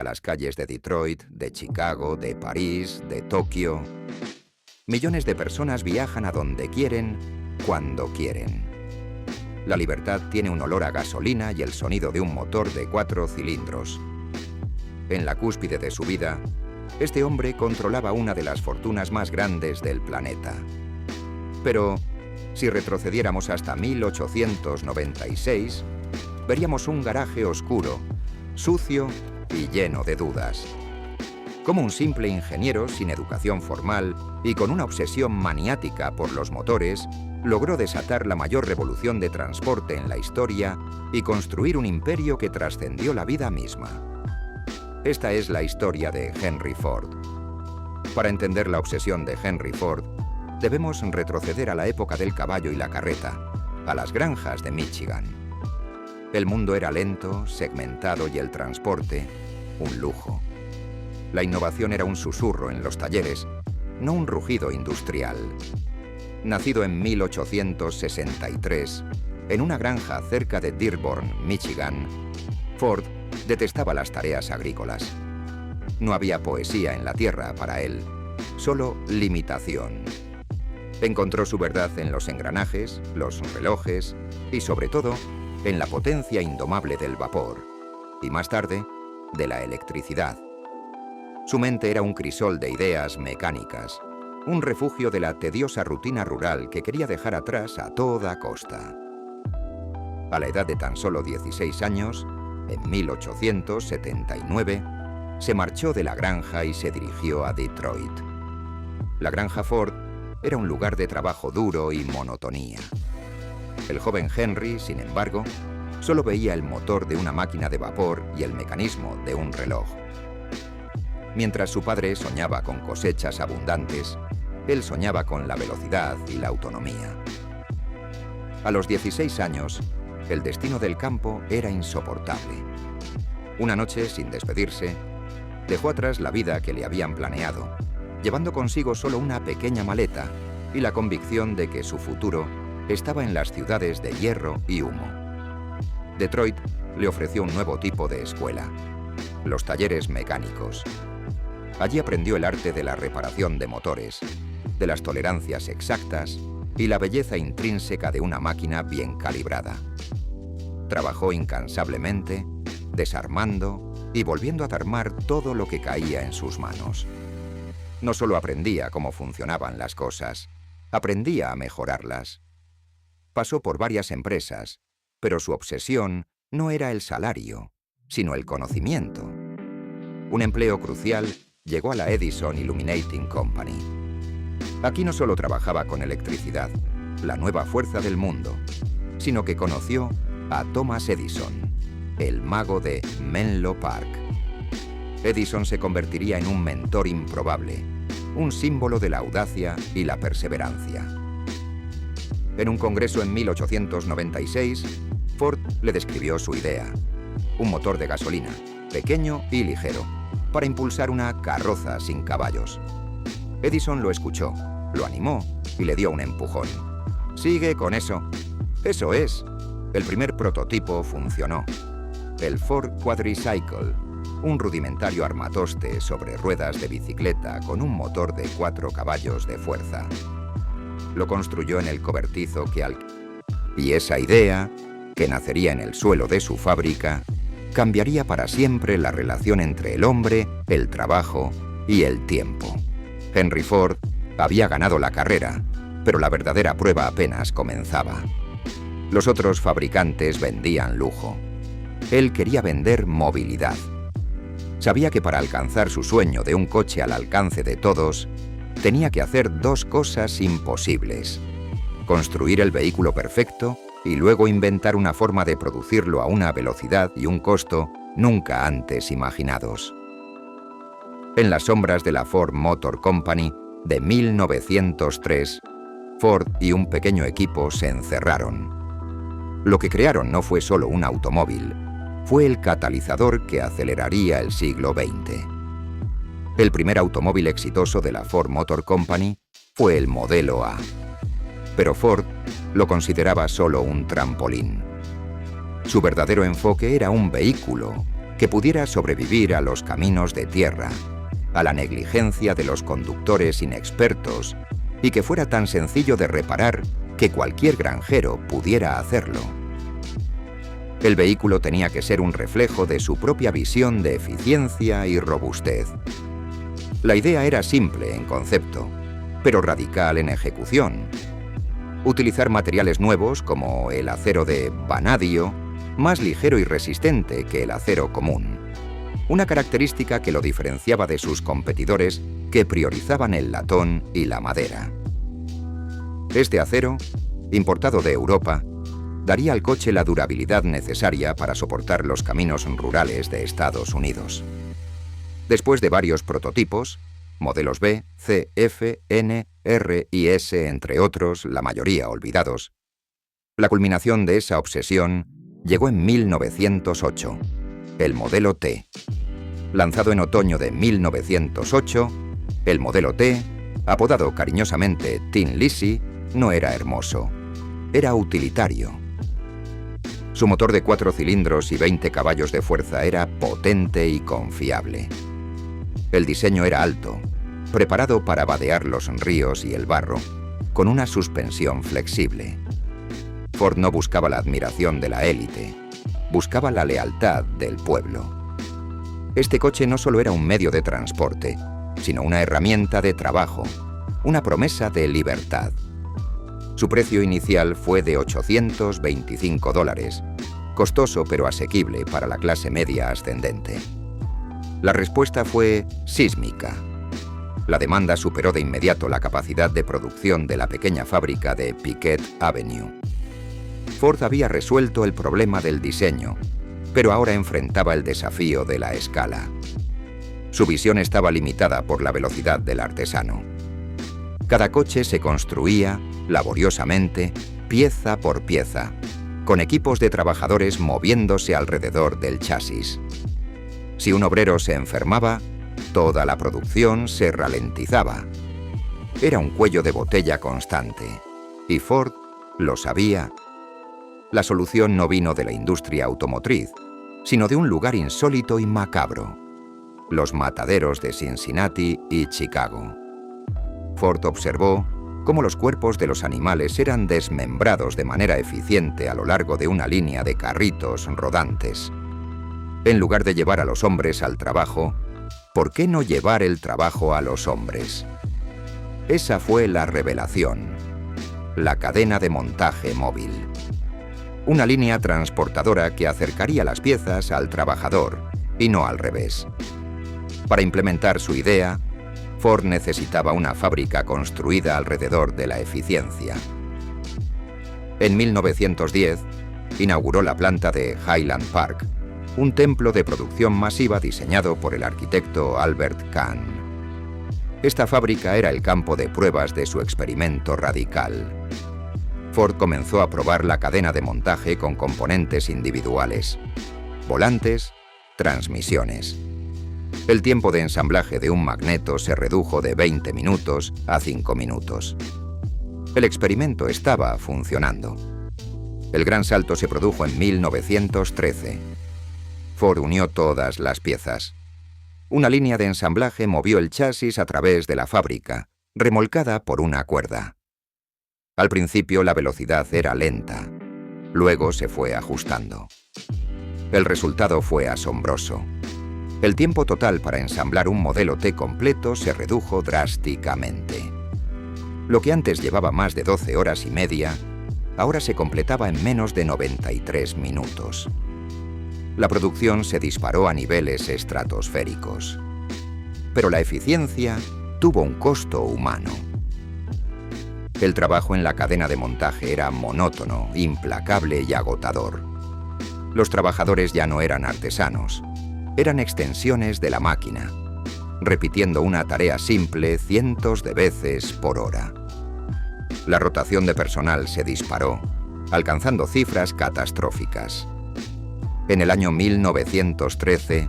a las calles de Detroit, de Chicago, de París, de Tokio. Millones de personas viajan a donde quieren, cuando quieren. La libertad tiene un olor a gasolina y el sonido de un motor de 4 cilindros. En la cúspide de su vida, este hombre controlaba una de las fortunas más grandes del planeta. Pero, si retrocediéramos hasta 1896, veríamos un garaje oscuro, sucio y lleno de dudas. Como un simple ingeniero sin educación formal y con una obsesión maniática por los motores, logró desatar la mayor revolución de transporte en la historia y construir un imperio que trascendió la vida misma. Esta es la historia de Henry Ford. Para entender la obsesión de Henry Ford, debemos retroceder a la época del caballo y la carreta, a las granjas de Michigan. El mundo era lento, segmentado y el transporte, un lujo. La innovación era un susurro en los talleres, no un rugido industrial. Nacido en 1863, en una granja cerca de Dearborn, Michigan, Ford detestaba las tareas agrícolas. No había poesía en la tierra para él, solo limitación. Encontró su verdad en los engranajes, los relojes y, sobre todo, en la potencia indomable del vapor, y más tarde, de la electricidad. Su mente era un crisol de ideas mecánicas, un refugio de la tediosa rutina rural que quería dejar atrás a toda costa. A la edad de tan solo 16 años, en 1879, se marchó de la granja y se dirigió a Detroit. La granja Ford era un lugar de trabajo duro y monotonía. El joven Henry, sin embargo, solo veía el motor de una máquina de vapor y el mecanismo de un reloj. Mientras su padre soñaba con cosechas abundantes, él soñaba con la velocidad y la autonomía. A los 16 años, el destino del campo era insoportable. Una noche, sin despedirse, dejó atrás la vida que le habían planeado, llevando consigo solo una pequeña maleta y la convicción de que su futuro estaba en las ciudades de hierro y humo. Detroit le ofreció un nuevo tipo de escuela, los talleres mecánicos. Allí aprendió el arte de la reparación de motores, de las tolerancias exactas y la belleza intrínseca de una máquina bien calibrada. Trabajó incansablemente, desarmando y volviendo a armar todo lo que caía en sus manos. No solo aprendía cómo funcionaban las cosas, aprendía a mejorarlas. Pasó por varias empresas, pero su obsesión no era el salario, sino el conocimiento. Un empleo crucial llegó a la Edison Illuminating Company. Aquí no solo trabajaba con electricidad, la nueva fuerza del mundo, sino que conoció a Thomas Edison, el mago de Menlo Park. Edison se convertiría en un mentor improbable, un símbolo de la audacia y la perseverancia. En un congreso en 1896, Ford le describió su idea: un motor de gasolina, pequeño y ligero, para impulsar una carroza sin caballos. Edison lo escuchó, lo animó y le dio un empujón. «Sigue con eso». Eso es. El primer prototipo funcionó. El Ford Quadricycle, un rudimentario armatoste sobre ruedas de bicicleta con un motor de 4 caballos de fuerza. Lo construyó en el cobertizo que y esa idea, que nacería en el suelo de su fábrica, cambiaría para siempre la relación entre el hombre, el trabajo y el tiempo. Henry Ford había ganado la carrera, pero la verdadera prueba apenas comenzaba. Los otros fabricantes vendían lujo. Él quería vender movilidad. Sabía que para alcanzar su sueño de un coche al alcance de todos, tenía que hacer 2 cosas imposibles: construir el vehículo perfecto y luego inventar una forma de producirlo a una velocidad y un costo nunca antes imaginados. En las sombras de la Ford Motor Company de 1903, Ford y un pequeño equipo se encerraron. Lo que crearon no fue solo un automóvil, fue el catalizador que aceleraría el siglo XX. El primer automóvil exitoso de la Ford Motor Company fue el Modelo A. Pero Ford lo consideraba solo un trampolín. Su verdadero enfoque era un vehículo que pudiera sobrevivir a los caminos de tierra, a la negligencia de los conductores inexpertos y que fuera tan sencillo de reparar que cualquier granjero pudiera hacerlo. El vehículo tenía que ser un reflejo de su propia visión de eficiencia y robustez. La idea era simple en concepto, pero radical en ejecución. Utilizar materiales nuevos como el acero de vanadio, más ligero y resistente que el acero común. Una característica que lo diferenciaba de sus competidores que priorizaban el latón y la madera. Este acero, importado de Europa, daría al coche la durabilidad necesaria para soportar los caminos rurales de Estados Unidos. Después de varios prototipos, modelos B, C, F, N, R y S, entre otros, la mayoría olvidados, la culminación de esa obsesión llegó en 1908, el modelo T. Lanzado en otoño de 1908, el modelo T, apodado cariñosamente Tin Lizzy, no era hermoso, era utilitario. Su motor de 4 cilindros y 20 caballos de fuerza era potente y confiable. El diseño era alto, preparado para vadear los ríos y el barro, con una suspensión flexible. Ford no buscaba la admiración de la élite, buscaba la lealtad del pueblo. Este coche no solo era un medio de transporte, sino una herramienta de trabajo, una promesa de libertad. Su precio inicial fue de $825, costoso pero asequible para la clase media ascendente. La respuesta fue sísmica. La demanda superó de inmediato la capacidad de producción de la pequeña fábrica de Piquet Avenue. Ford había resuelto el problema del diseño, pero ahora enfrentaba el desafío de la escala. Su visión estaba limitada por la velocidad del artesano. Cada coche se construía, laboriosamente, pieza por pieza, con equipos de trabajadores moviéndose alrededor del chasis. Si un obrero se enfermaba, toda la producción se ralentizaba. Era un cuello de botella constante, y Ford lo sabía. La solución no vino de la industria automotriz, sino de un lugar insólito y macabro: los mataderos de Cincinnati y Chicago. Ford observó cómo los cuerpos de los animales eran desmembrados de manera eficiente a lo largo de una línea de carritos rodantes. En lugar de llevar a los hombres al trabajo, ¿por qué no llevar el trabajo a los hombres? Esa fue la revelación: la cadena de montaje móvil. Una línea transportadora que acercaría las piezas al trabajador, y no al revés. Para implementar su idea, Ford necesitaba una fábrica construida alrededor de la eficiencia. En 1910, inauguró la planta de Highland Park, un templo de producción masiva diseñado por el arquitecto Albert Kahn. Esta fábrica era el campo de pruebas de su experimento radical. Ford comenzó a probar la cadena de montaje con componentes individuales: volantes, transmisiones. El tiempo de ensamblaje de un magneto se redujo de 20 minutos a 5 minutos. El experimento estaba funcionando. El gran salto se produjo en 1913. Ford unió todas las piezas. Una línea de ensamblaje movió el chasis a través de la fábrica, remolcada por una cuerda. Al principio la velocidad era lenta, luego se fue ajustando. El resultado fue asombroso. El tiempo total para ensamblar un modelo T completo se redujo drásticamente. Lo que antes llevaba más de 12 horas y media, ahora se completaba en menos de 93 minutos. La producción se disparó a niveles estratosféricos. Pero la eficiencia tuvo un costo humano. El trabajo en la cadena de montaje era monótono, implacable y agotador. Los trabajadores ya no eran artesanos, eran extensiones de la máquina, repitiendo una tarea simple cientos de veces por hora. La rotación de personal se disparó, alcanzando cifras catastróficas. En el año 1913,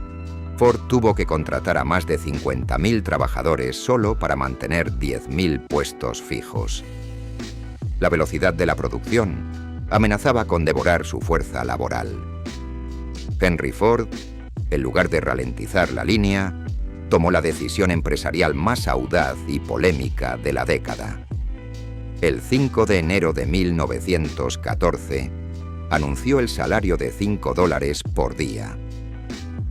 Ford tuvo que contratar a más de 50.000 trabajadores solo para mantener 10.000 puestos fijos. La velocidad de la producción amenazaba con devorar su fuerza laboral. Henry Ford en lugar de ralentizar la línea, tomó la decisión empresarial más audaz y polémica de la década. El 5 de enero de 1914, anunció el salario de $5 por día.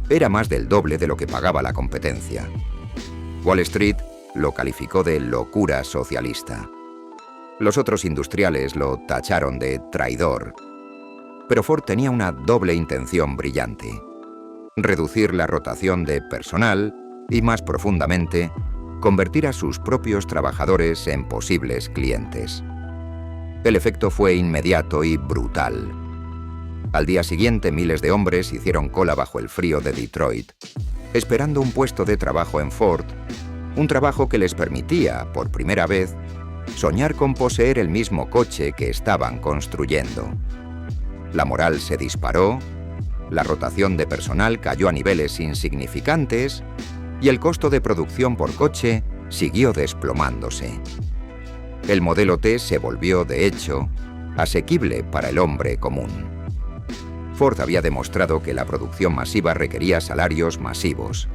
Era más del doble de lo que pagaba la competencia. Wall Street lo calificó de locura socialista. Los otros industriales lo tacharon de traidor. Pero Ford tenía una doble intención brillante: reducir la rotación de personal y, más profundamente, convertir a sus propios trabajadores en posibles clientes. El efecto fue inmediato y brutal. Al día siguiente, miles de hombres hicieron cola bajo el frío de Detroit, esperando un puesto de trabajo en Ford, un trabajo que les permitía, por primera vez, soñar con poseer el mismo coche que estaban construyendo. La moral se disparó, la rotación de personal cayó a niveles insignificantes y el costo de producción por coche siguió desplomándose. El modelo T se volvió, de hecho, asequible para el hombre común. Ford había demostrado que la producción masiva requería salarios masivos.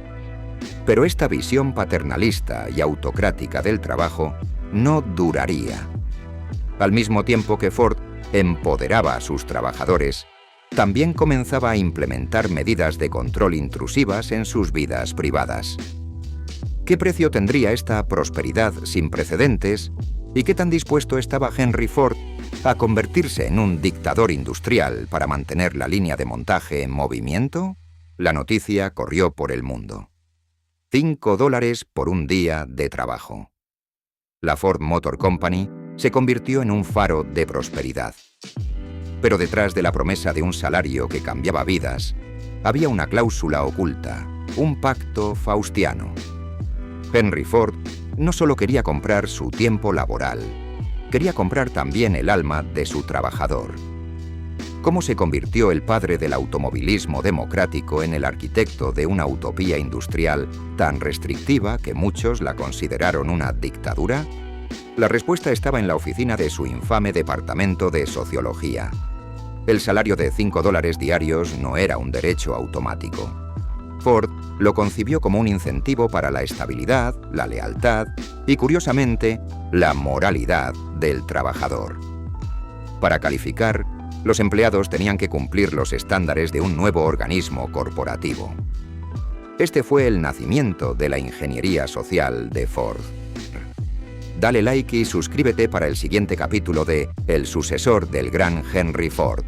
Pero esta visión paternalista y autocrática del trabajo no duraría. Al mismo tiempo que Ford empoderaba a sus trabajadores, también comenzaba a implementar medidas de control intrusivas en sus vidas privadas. ¿Qué precio tendría esta prosperidad sin precedentes y qué tan dispuesto estaba Henry Ford a convertirse en un dictador industrial para mantener la línea de montaje en movimiento? La noticia corrió por el mundo. $5 por un día de trabajo. La Ford Motor Company se convirtió en un faro de prosperidad. Pero detrás de la promesa de un salario que cambiaba vidas, había una cláusula oculta, un pacto faustiano. Henry Ford no solo quería comprar su tiempo laboral, quería comprar también el alma de su trabajador. ¿Cómo se convirtió el padre del automovilismo democrático en el arquitecto de una utopía industrial tan restrictiva que muchos la consideraron una dictadura? La respuesta estaba en la oficina de su infame departamento de sociología. El salario de $5 diarios no era un derecho automático. Ford lo concibió como un incentivo para la estabilidad, la lealtad y, curiosamente, la moralidad del trabajador. Para calificar, los empleados tenían que cumplir los estándares de un nuevo organismo corporativo. Este fue el nacimiento de la ingeniería social de Ford. Dale like y suscríbete para el siguiente capítulo de El sucesor del gran Henry Ford.